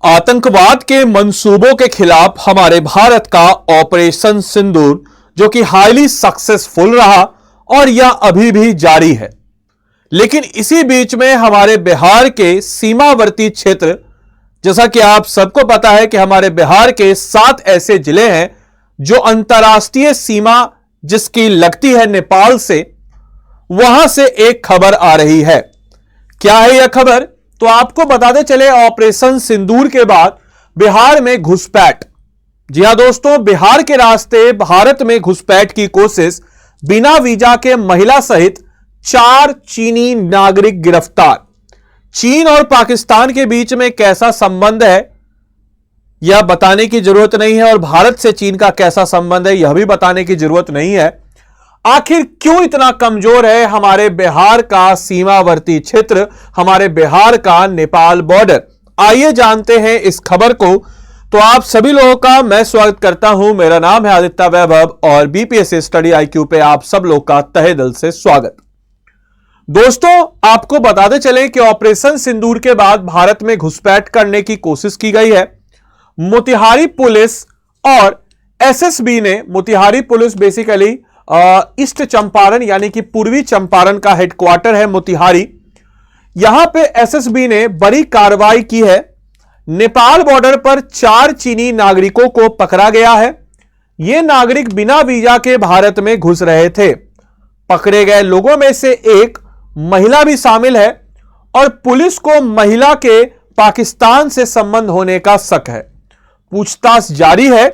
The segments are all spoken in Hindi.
आतंकवाद के मंसूबों के खिलाफ हमारे भारत का ऑपरेशन सिंदूर जो कि हाईली सक्सेसफुल रहा और यह अभी भी जारी है। लेकिन इसी बीच में हमारे बिहार के सीमावर्ती क्षेत्र, जैसा कि आप सबको पता है कि हमारे बिहार के 7 ऐसे जिले हैं जो अंतर्राष्ट्रीय सीमा जिसकी लगती है नेपाल से, वहां से एक खबर आ रही है। क्या है यह खबर? तो आपको बताते चले, ऑपरेशन सिंदूर के बाद बिहार में घुसपैठ। जी हां दोस्तों, बिहार के रास्ते भारत में घुसपैठ की कोशिश, बिना वीजा के महिला सहित 4 चीनी नागरिक गिरफ्तार। चीन और पाकिस्तान के बीच में कैसा संबंध है यह बताने की जरूरत नहीं है, और भारत से चीन का कैसा संबंध है यह भी बताने की जरूरत नहीं है। आखिर क्यों इतना कमजोर है हमारे बिहार का सीमावर्ती क्षेत्र, हमारे बिहार का नेपाल बॉर्डर? आइए जानते हैं इस खबर को। तो आप सभी लोगों का मैं स्वागत करता हूं। मेरा नाम है आदित्य वैभव और बीपीएससी स्टडी आईक्यू पे आप सब लोग का तहे दिल से स्वागत। दोस्तों, आपको बताते चलें कि ऑपरेशन सिंदूर के बाद भारत में घुसपैठ करने की कोशिश की गई है। मोतिहारी पुलिस और एसएसबी ने, Motihari police basically east Champaran यानी कि पूर्वी चंपारण का हेडक्वार्टर है मोतिहारी। यहां पे एसएसबी ने बड़ी कार्रवाई की है। नेपाल बॉर्डर पर 4 चीनी नागरिकों को पकड़ा गया है। ये नागरिक बिना वीजा के भारत में घुस रहे थे। पकड़े गए लोगों में से एक महिला भी शामिल है और पुलिस को महिला के पाकिस्तान से संबंध होने का शक है। पूछताछ जारी है।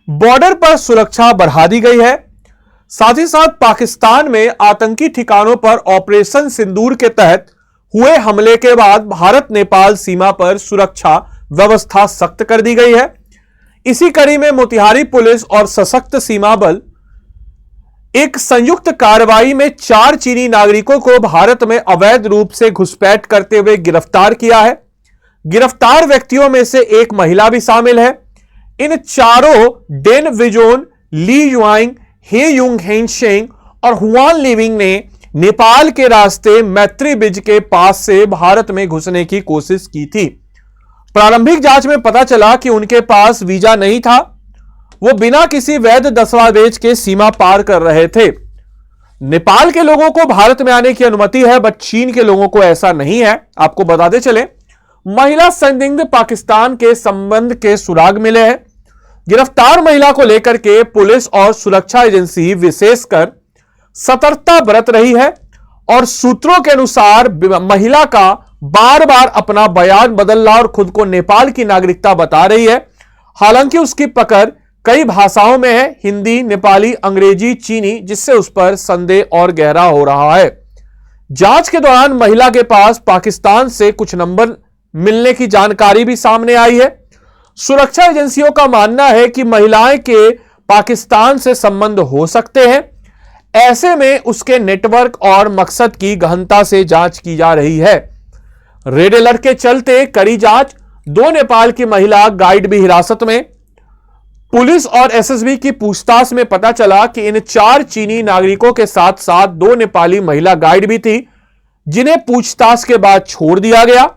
बॉर्डर पर सुरक्षा बढ़ा दी गई है। साथ ही साथ पाकिस्तान में आतंकी ठिकानों पर ऑपरेशन सिंदूर के तहत हुए हमले के बाद भारत नेपाल सीमा पर सुरक्षा व्यवस्था सख्त कर दी गई है। इसी कड़ी में मोतिहारी पुलिस और सशक्त सीमा बल एक संयुक्त कार्रवाई में 4 चीनी नागरिकों को भारत में अवैध रूप से घुसपैठ करते हुए गिरफ्तार किया है। गिरफ्तार व्यक्तियों में से एक महिला भी शामिल है। इन चारों डेन विजोन, ली युआंग, हे युंग हेनशेंग और हुआन लिविंग ने नेपाल के रास्ते मैत्री ब्रिज के पास से भारत में घुसने की कोशिश की थी। प्रारंभिक जांच में पता चला कि उनके पास वीजा नहीं था। वो बिना किसी वैध दस्तावेज के सीमा पार कर रहे थे। नेपाल के लोगों को भारत में आने की अनुमति है, बट चीन के लोगों को ऐसा नहीं है। आपको बताते चले, महिला संदिग्ध पाकिस्तान के संबंध के सुराग मिले हैं। गिरफ्तार महिला को लेकर के पुलिस और सुरक्षा एजेंसी विशेषकर सतर्कता बरत रही है और सूत्रों के अनुसार महिला का बार बार अपना बयान बदलना और खुद को नेपाल की नागरिकता बता रही है। हालांकि उसकी पकड़ कई भाषाओं में है, हिंदी, नेपाली, अंग्रेजी, चीनी, जिससे उस पर संदेह और गहरा हो रहा है। जांच के दौरान महिला के पास पाकिस्तान से कुछ नंबर मिलने की जानकारी भी सामने आई है। सुरक्षा एजेंसियों का मानना है कि महिलाएं के पाकिस्तान से संबंध हो सकते हैं। ऐसे में उसके नेटवर्क और मकसद की गहनता से जांच की जा रही है। रेड अलर्ट के चलते कड़ी जांच, 2 नेपाल की महिला गाइड भी हिरासत में। पुलिस और एसएसबी की पूछताछ में पता चला कि इन 4 चीनी नागरिकों के साथ साथ 2 नेपाली महिला गाइड भी थी, जिन्हें पूछताछ के बाद छोड़ दिया गया।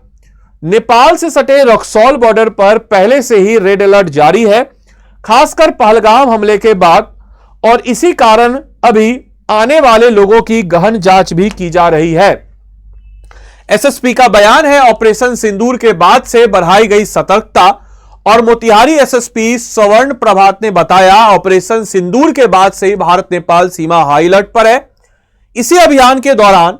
नेपाल से सटे रक्सौल बॉर्डर पर पहले से ही रेड अलर्ट जारी है, खासकर पहलगाम हमले के बाद, और इसी कारण अभी आने वाले लोगों की गहन जांच भी की जा रही है। एसएसपी का बयान है, ऑपरेशन सिंदूर के बाद से बढ़ाई गई सतर्कता। और मोतिहारी एसएसपी स्वर्ण प्रभात ने बताया, ऑपरेशन सिंदूर के बाद से भारत नेपाल सीमा हाई अलर्ट पर है। इसी अभियान के दौरान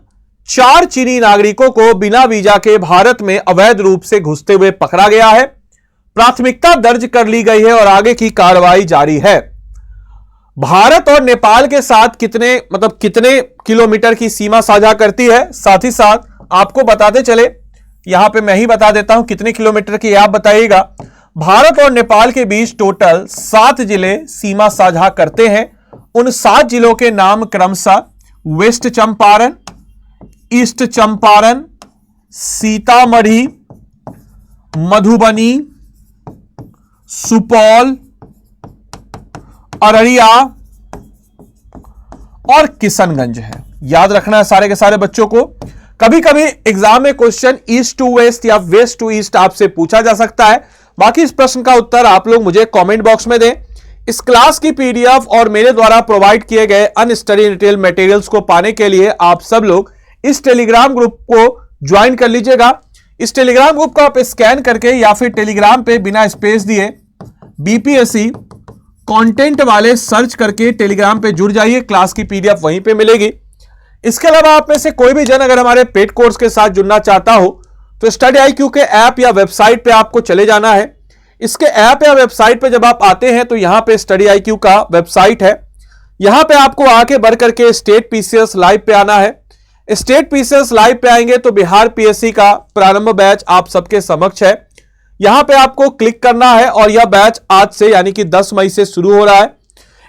4 चीनी नागरिकों को बिना वीजा के भारत में अवैध रूप से घुसते हुए पकड़ा गया है। प्राथमिकता दर्ज कर ली गई है और आगे की कार्रवाई जारी है। भारत और नेपाल के साथ कितने किलोमीटर की सीमा साझा करती है, साथ ही साथ आपको बताते चले, यहां पे मैं ही बता देता हूं कितने किलोमीटर की, आप बताइएगा। भारत और नेपाल के बीच टोटल 7 जिले सीमा साझा करते हैं। उन 7 जिलों के नाम क्रमशः वेस्ट चंपारण, ईस्ट चंपारण, सीतामढ़ी, मधुबनी, सुपौल, अररिया और किशनगंज है। याद रखना है सारे के सारे बच्चों को। कभी कभी एग्जाम में क्वेश्चन ईस्ट टू वेस्ट या वेस्ट टू ईस्ट आपसे पूछा जा सकता है। बाकी इस प्रश्न का उत्तर आप लोग मुझे कमेंट बॉक्स में दें। इस क्लास की पीडीएफ और मेरे द्वारा प्रोवाइड किए गए अनस्टडी डिटेल मटेरियल्स को पाने के लिए आप सब लोग इस टेलीग्राम ग्रुप को ज्वाइन कर लीजिएगा। इस टेलीग्राम ग्रुप को आप स्कैन करके या फिर टेलीग्राम पे बिना स्पेस दिए बीपीएससी कंटेंट वाले सर्च करके टेलीग्राम पे जुड़ जाइए। क्लास की पीडीएफ वहीं पे मिलेगी। इसके अलावा आप में से कोई भी जन अगर हमारे पेड कोर्स के साथ जुड़ना चाहता हो तो स्टडी IQ के ऐप या वेबसाइट पे आपको चले जाना है। इसके ऐप या वेबसाइट पे जब आप आते हैं तो यहां पे स्टडी IQ का वेबसाइट है। यहां पे आपको आके बढ़ करके स्टेट PCS लाइव पे आना है। स्टेट PCS लाइव पे आएंगे तो बिहार PSC का प्रारंभ बैच आप सबके समक्ष है। यहां पे आपको क्लिक करना है और यह बैच आज से यानी कि 10 मई से शुरू हो रहा है।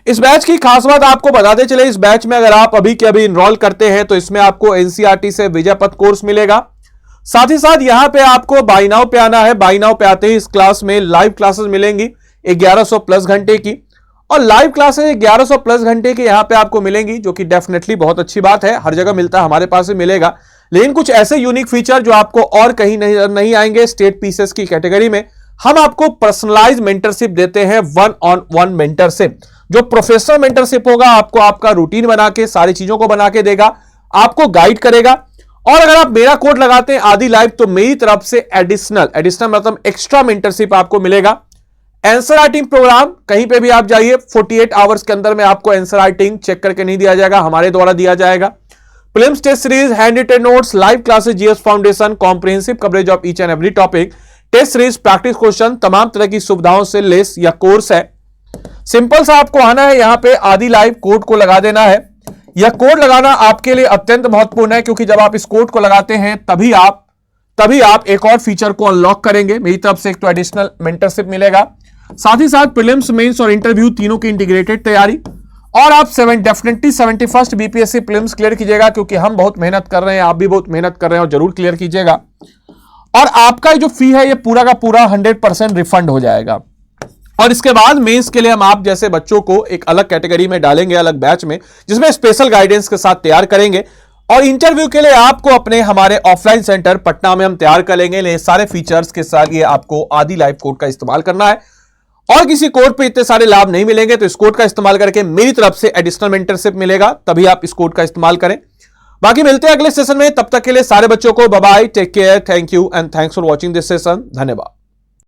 इस बैच की खास बात आपको बताते चले, इस बैच में अगर आप अभी के अभी इनरोल करते हैं तो इसमें आपको NCERT से विजय पथ कोर्स मिलेगा। साथ ही साथ यहां पे आपको बाय नाउ पे आना है। बाय नाउ पे आते ही इस क्लास में लाइव क्लासेस मिलेंगी 1100 प्लस घंटे की, और लाइव क्लासेस 1100 प्लस घंटे की यहां पे आपको मिलेंगी, जो कि डेफिनेटली बहुत अच्छी बात है। हर जगह मिलता है, हमारे पास भी मिलेगा, लेकिन कुछ ऐसे यूनिक फीचर जो आपको और कहीं नहीं आएंगे। स्टेट PCS की कैटेगरी में हम आपको पर्सनलाइज मेंटरशिप देते हैं, 1-on-1 मेंटरशिप। जो प्रोफेशनल मेंटरशिप होगा आपको आपका रूटीन बना के सारी चीजों को बना के देगा, आपको गाइड करेगा। और अगर आप मेरा कोड लगाते हैं आदि लाइव तो मेरी तरफ से एडिशनल मतलब एक्स्ट्रा मेंटरशिप आपको मिलेगा। आंसर राइटिंग प्रोग्राम कहीं पे भी आप जाइए 48 आवर्स के अंदर में आपको आंसर राइटिंग चेक करके नहीं दिया जाएगा, हमारे द्वारा दिया जाएगा। Prelims test series, hand written notes, live classes, GS foundation, comprehensive coverage of each and every topic, test series, practice question, तमाम तरह की सुविधाओं से लेस यह कोर्स है। सिंपल सा आपको आना है, यहां पे आदि लाइव कोड को लगा देना है। यह कोड लगाना आपके लिए अत्यंत महत्वपूर्ण है, क्योंकि जब आप इस कोड को लगाते हैं तभी आप एक और फीचर को अनलॉक करेंगे। मेरी तरफ से एक तो एडिशनल मेंटरशिप मिलेगा, साथ ही साथ प्रीलिम्स, मेंस और इंटरव्यू तीनों की इंटीग्रेटेड तैयारी। और आप definitely 71st BPSC prelims clear कीजिएगा, क्योंकि हम बहुत मेहनत कर रहे हैं, आप भी बहुत मेहनत कर रहे हैं, और जरूर क्लियर कीजिएगा। और आपका जो फी है ये पूरा का पूरा 100% रिफंड हो जाएगा। और इसके बाद मेंस के लिए हम आप जैसे बच्चों को एक अलग कैटेगरी में डालेंगे, अलग बैच में, जिसमें स्पेशल गाइडेंस के साथ तैयार करेंगे। और इंटरव्यू के लिए आपको अपने हमारे ऑफलाइन सेंटर पटना में हम तैयार करेंगे। ये सारे फीचर्स के साथ ये आपको आदि लाइव कोड का इस्तेमाल करना है, और किसी कोड पे इतने सारे लाभ नहीं मिलेंगे। तो इस कोड का इस्तेमाल करके मेरी तरफ से एडिशनल मेंटरशिप मिलेगा, तभी आप इस कोड का इस्तेमाल करें। बाकी मिलते हैं अगले सेशन में, तब तक के लिए सारे बच्चों को bye bye, take care, thank you and thanks for watching this session. धन्यवाद।